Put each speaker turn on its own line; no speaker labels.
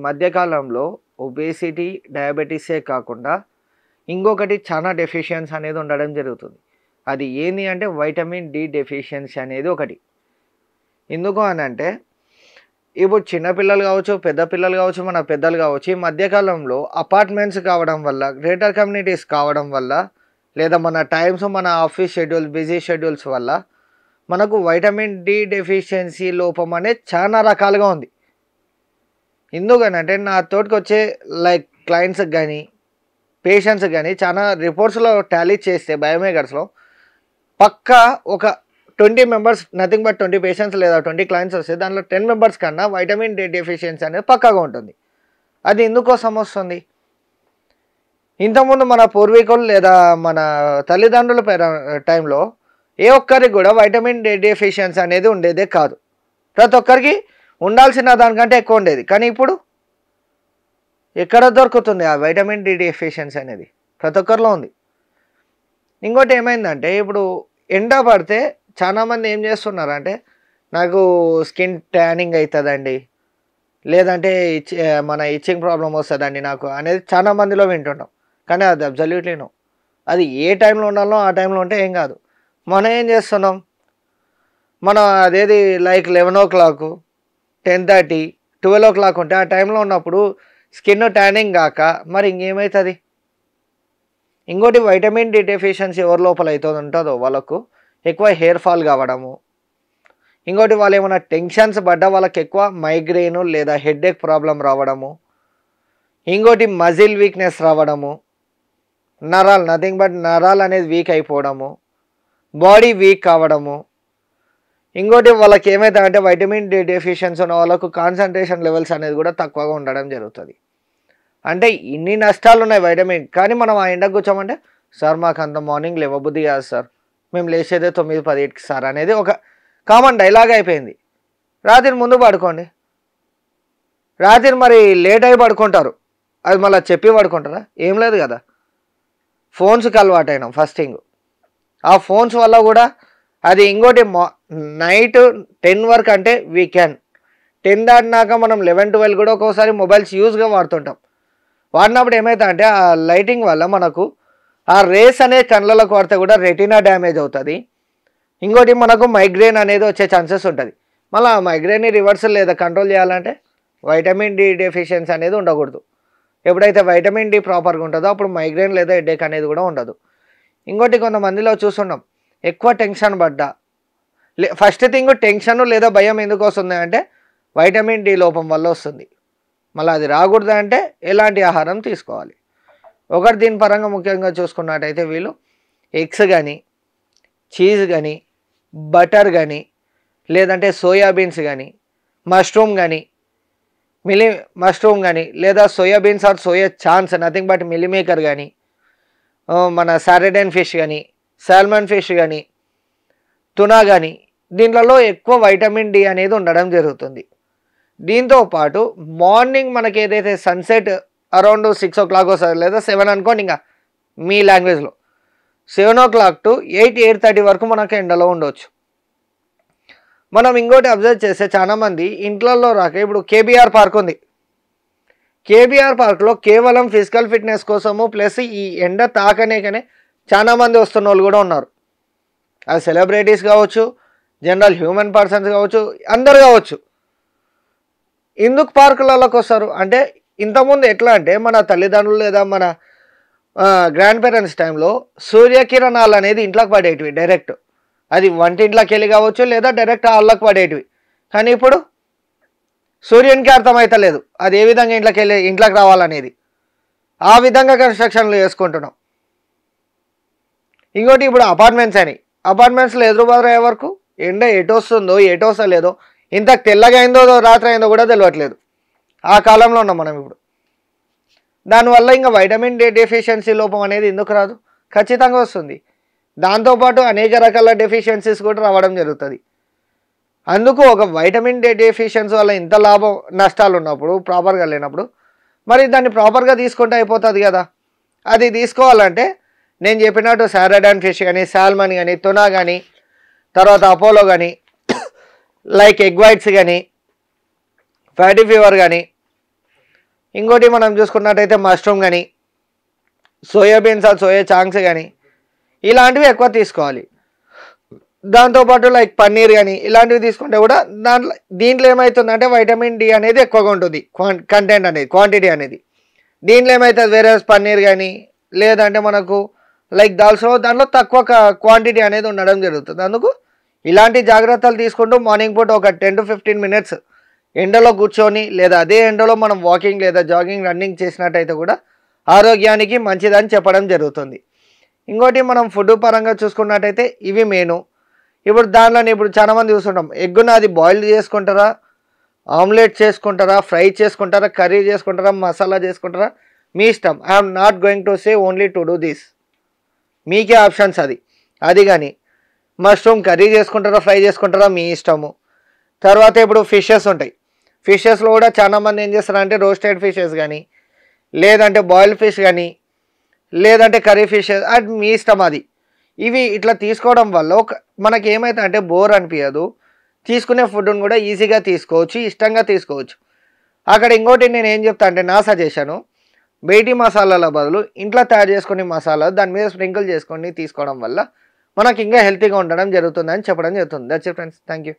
మధ్యకాలంలో ఒబేసిటీ, డయాబెటీసే కాకుండా ఇంకొకటి చాలా డెఫిషియన్సీ అనేది ఉండడం జరుగుతుంది. అది ఏంది అంటే వైటమిన్ డి డెఫిషియన్సీ అనేది ఒకటి. ఎందుకు అనంటే ఇప్పుడు చిన్న పిల్లలు కావచ్చు, పెద్ద పిల్లలు కావచ్చు, మన పెద్దలు కావచ్చు, ఈ మధ్యకాలంలో అపార్ట్మెంట్స్ కావడం వల్ల, గ్రేటర్ కమ్యూనిటీస్ కావడం వల్ల, లేదా మన టైమ్స్, మన ఆఫీస్ షెడ్యూల్, బిజీ షెడ్యూల్స్ వల్ల మనకు వైటమిన్ డి డెఫిషియన్సీ లోపం అనేది చాలా రకాలుగా ఉంది. ఎందుకనంటే నా తోటికొచ్చే లైక్ క్లయింట్స్కి కానీ, పేషెంట్స్కి కానీ చాలా రిపోర్ట్స్లో టాలీ చేస్తే బయోమేకర్స్లో పక్కా ఒక 20 మెంబర్స్, నథింగ్ బట్ 20 పేషెంట్స్ లేదా 20 క్లయింట్స్ వస్తే దాంట్లో 10 మెంబర్స్ కన్నా వైటమిన్ డి డెఫిషియన్సీ అనేది పక్కాగా ఉంటుంది. అది ఎందుకోసం వస్తుంది? ఇంతకుముందు మన పూర్వీకులు లేదా మన తల్లిదండ్రుల టైంలో ఏ ఒక్కరికి కూడా వైటమిన్ డి డెఫిషియన్సీ అనేది ఉండేదే కాదు. ప్రతి ఒక్కరికి ఉండాల్సిన దానికంటే ఎక్కువ ఉండేది. కానీ ఇప్పుడు ఎక్కడ దొరుకుతుంది ఆ వైటమిన్ డి డెఫిషియన్సీ అనేది? ప్రతి ఒక్కరిలో ఉంది. ఇంకోటి ఏమైందంటే ఇప్పుడు ఎండ పడితే చాలామంది ఏం చేస్తున్నారంటే నాకు స్కిన్ ట్యానింగ్ అవుతుందండి, లేదంటే మన ఇచ్చింగ్ ప్రాబ్లం వస్తుందండి నాకు అనేది చాలా మందిలో వింటుంటాం. కానీ అది అబ్సల్యూట్లీ నో. అది ఏ టైంలో ఉండాలో ఆ టైంలో ఉంటే ఏం కాదు. మనం ఏం చేస్తున్నాం, మనం అదేది లైక్ 11 o'clock, 10:30, 12 o'clock ఉంటే ఆ టైంలో ఉన్నప్పుడు స్కిన్ ట్యానింగ్ కాక మరి ఇంకేమవుతుంది? ఇంకోటి వైటమిన్ డి డెఫిషియన్సీ ఎవరి లోపల అవుతుంది ఉంటుందో వాళ్ళకు ఎక్కువ హెయిర్ ఫాల్ కావడము, ఇంకోటి వాళ్ళు ఏమైనా టెన్షన్స్ పడ్డా వాళ్ళకి ఎక్కువ మైగ్రెయిన్ లేదా హెడేక్ ప్రాబ్లం రావడము, ఇంకోటి మజిల్ వీక్నెస్ రావడము, నరాలు నథింగ్ బట్ నరాలు అనేది వీక్ అయిపోవడము, బాడీ వీక్ కావడము, ఇంకోటి వాళ్ళకి ఏమవుతుందంటే వైటమిన్ డి డెఫిషియన్సీ ఉన్న వాళ్ళకు కాన్సన్ట్రేషన్ లెవెల్స్ అనేది కూడా తక్కువగా ఉండడం జరుగుతుంది. అంటే ఇన్ని నష్టాలు ఉన్నాయి వైటమిన్. కానీ మనం ఆ ఎండకు కూర్చోమంటే సార్ మాకు అంత మార్నింగ్ లేవబుద్ధి కాదు సార్, మేము లేచేదే 9-10కి సార్ అనేది ఒక కామన్ డైలాగ్ అయిపోయింది. రాత్రి ముందు పడుకోండి, రాత్రి మరి లేట్ అయి పడుకుంటారు, అది మళ్ళీ చెప్పి పడుకుంటారా? ఏం లేదు కదా. ఫోన్స్కి అలవాటు అయినాం ఫస్ట్ థింగ్. ఆ ఫోన్స్ వల్ల కూడా అది ఇంకోటి నైట్ 10 వరకు అంటే వీ క్యాన్, 10 దాటినాక మనం 11-12 కూడా ఒక్కోసారి మొబైల్స్ యూజ్గా వాడుతుంటాం. వాడినప్పుడు ఏమవుతా అంటే ఆ లైటింగ్ వల్ల మనకు ఆ రేస్ అనేది కళ్ళలోకి పడితే కూడా రెటీనా డ్యామేజ్ అవుతుంది. ఇంకోటి మనకు మైగ్రేన్ అనేది వచ్చే ఛాన్సెస్ ఉంటుంది. మళ్ళీ ఆ మైగ్రేన్ని రివర్సల్ లేదా కంట్రోల్ చేయాలంటే వైటమిన్ డి డెఫిషియన్సీ అనేది ఉండకూడదు. ఎప్పుడైతే వైటమిన్ డి ప్రాపర్గా ఉంటుందో అప్పుడు మైగ్రేన్ లేదా హెడేక్ అనేది కూడా ఉండదు. ఇంకోటి కొంతమందిలో చూస్తున్నాం ఎక్కువ టెన్షన్ పడ్డా, ఫస్ట్ థింగ్ టెన్షన్ లేదా భయం ఎందుకు వస్తుంది అంటే వైటమిన్ డి లోపం వల్ల వస్తుంది. మళ్ళీ అది రాకూడదు అంటే ఎలాంటి ఆహారం తీసుకోవాలి? ఒకటి దీని పరంగా ముఖ్యంగా చూసుకున్నట్టయితే వీళ్ళు ఎగ్స్ కానీ, చీజ్ కానీ, బటర్ కానీ, లేదంటే సోయాబీన్స్ కానీ, మష్రూమ్ కానీ లేదా soybeans or soya chunks nothing but Meal Maker కానీ, మన సారడైన్ ఫిష్ కానీ, సాల్మన్ ఫిష్ కానీ, టునా కానీ, దీంట్లో ఎక్కువ వైటమిన్ డి అనేది ఉండడం జరుగుతుంది. దీంతో పాటు మార్నింగ్ మనకి ఏదైతే సన్సెట్ అరౌండ్ 6 o'clock వస్తుంది లేదా 7 అనుకోండి, ఇంకా మీ లాంగ్వేజ్లో 7 o'clock to 8-8:30 వరకు మనకు ఎండలో ఉండవచ్చు. మనం ఇంకోటి అబ్జర్వ్ చేస్తే చాలామంది ఇంట్లలో రాక ఇప్పుడు కేబీఆర్ పార్క్ ఉంది. కేబీఆర్ పార్క్లో కేవలం ఫిజికల్ ఫిట్నెస్ కోసము ప్లస్ ఈ ఎండ తాకనేకనే చాలామంది వస్తున్న వాళ్ళు కూడా ఉన్నారు. అది సెలబ్రిటీస్ కావచ్చు, జనరల్ హ్యూమన్ పర్సన్స్ కావచ్చు, అందరు కావచ్చు. ఎందుకు పార్కులలోకి వస్తారు అంటే ఇంతకుముందు ఎట్లా అంటే మన తల్లిదండ్రులు లేదా మన గ్రాండ్ పేరెంట్స్ టైంలో సూర్యకిరణాలు అనేది ఇంట్లోకి పడేటివి డైరెక్ట్. అది వంటింట్లోకి వెళ్ళి కావచ్చు లేదా డైరెక్ట్ హాల్లోకి పడేటివి. కానీ ఇప్పుడు సూర్యునికి అర్థమవుతలేదు అది ఏ విధంగా ఇంట్లోకి రావాలనేది. ఆ విధంగా కన్స్ట్రక్షన్లు చేసుకుంటున్నాం. ఇంకోటి ఇప్పుడు అపార్ట్మెంట్స్ అని, అపార్ట్మెంట్స్లో ఎదురుబాదరయ్యే వరకు ఎండ ఎటు వస్తుందో ఎటు వస్తలేదో, ఇంత తెల్లగా అయిందో రాత్రి అయిందో కూడా తెలియట్లేదు. ఆ కాలంలో ఉన్నాం మనం ఇప్పుడు. దానివల్ల ఇంకా వైటమిన్ డి డెఫిషియన్సీ లోపం అనేది ఎందుకు రాదు? ఖచ్చితంగా వస్తుంది. దాంతోపాటు అనేక రకాల డెఫిషియన్సీస్ కూడా రావడం జరుగుతుంది. అందుకు ఒక వైటమిన్ డి డెఫిషియన్సీ వల్ల ఇంత లాభం నష్టాలు ఉన్నప్పుడు ప్రాపర్గా లేనప్పుడు మరి దాన్ని ప్రాపర్గా తీసుకుంటే అయిపోతుంది కదా. అది తీసుకోవాలంటే నేను చెప్పినట్టు సారడైన్ ఫిష్ కానీ, సాల్మన్ కానీ, టునా కానీ, తర్వాత అపోలో కానీ, లైక్ ఎగ్ వైట్స్ కానీ, ఫ్యాటీ ఫీవర్ కానీ, ఇంకోటి మనం చూసుకున్నట్టయితే మష్రూమ్ కానీ, సోయాబీన్స్ సోయా చాంక్స్ కానీ ఇలాంటివి ఎక్కువ తీసుకోవాలి. దాంతోపాటు లైక్ పన్నీర్ కానీ ఇలాంటివి తీసుకుంటే కూడా దీంట్లో ఏమవుతుందంటే వైటమిన్ డి అనేది ఎక్కువగా ఉంటుంది, కంటెంట్ అనేది, క్వాంటిటీ అనేది. దీంట్లో ఏమవుతుంది, వేరే పన్నీర్ కానీ లేదంటే మనకు లైక్ దాంట్లో తక్కువ క్వాంటిటీ అనేది ఉండడం జరుగుతుంది. అందుకు ఇలాంటి జాగ్రత్తలు తీసుకుంటూ మార్నింగ్ పూట ఒక 10 to 15 minutes ఎండలో కూర్చొని లేదా అదే ఎండలో మనం వాకింగ్ లేదా జాగింగ్ రన్నింగ్ చేసినట్టయితే కూడా ఆరోగ్యానికి మంచిదని చెప్పడం జరుగుతుంది. ఇంకోటి మనం ఫుడ్ పరంగా చూసుకున్నట్టయితే ఇవి మెయిన్. ఇప్పుడు ఇప్పుడు చాలామంది చూస్తుంటాం, ఎగ్గును అది బాయిల్ చేసుకుంటారా, ఆమ్లెట్ చేసుకుంటారా, ఫ్రై చేసుకుంటారా, కర్రీ చేసుకుంటారా, మసాలా చేసుకుంటారా, మీ ఇష్టం. I'm not going to say only to do this, మీకే ఆప్షన్స్ అది కానీ మష్రూమ్ కర్రీ చేసుకుంటారా, ఫ్రై చేసుకుంటారా, మీ ఇష్టము. తర్వాత ఇప్పుడు ఫిషెస్ ఉంటాయి. ఫిషెస్లో కూడా చాలామంది ఏం చేస్తారంటే రోస్టెడ్ ఫిషెస్ కానీ లేదంటే బాయిల్డ్ ఫిష్ కానీ లేదంటే కర్రీ ఫిషెస్, అది మీ ఇష్టం. ఇవి ఇట్లా తీసుకోవడం వల్ల మనకి ఏమైతే అంటే బోర్ అనిపించదు, తీసుకునే ఫుడ్ని కూడా ఈజీగా తీసుకోవచ్చు, ఇష్టంగా తీసుకోవచ్చు. అక్కడ ఇంకోటి నేను ఏం చెప్తా అంటే నా సజెషను, బయటి మసాలాల బదులు ఇంట్లో తయారు చేసుకునే మసాలా దాని మీద స్ప్రింకిల్ చేసుకొని తీసుకోవడం వల్ల మనకి ఇంకా హెల్తీగా ఉండడం జరుగుతుందని చెప్పడం జరుగుతుంది. That's it friends, thank you.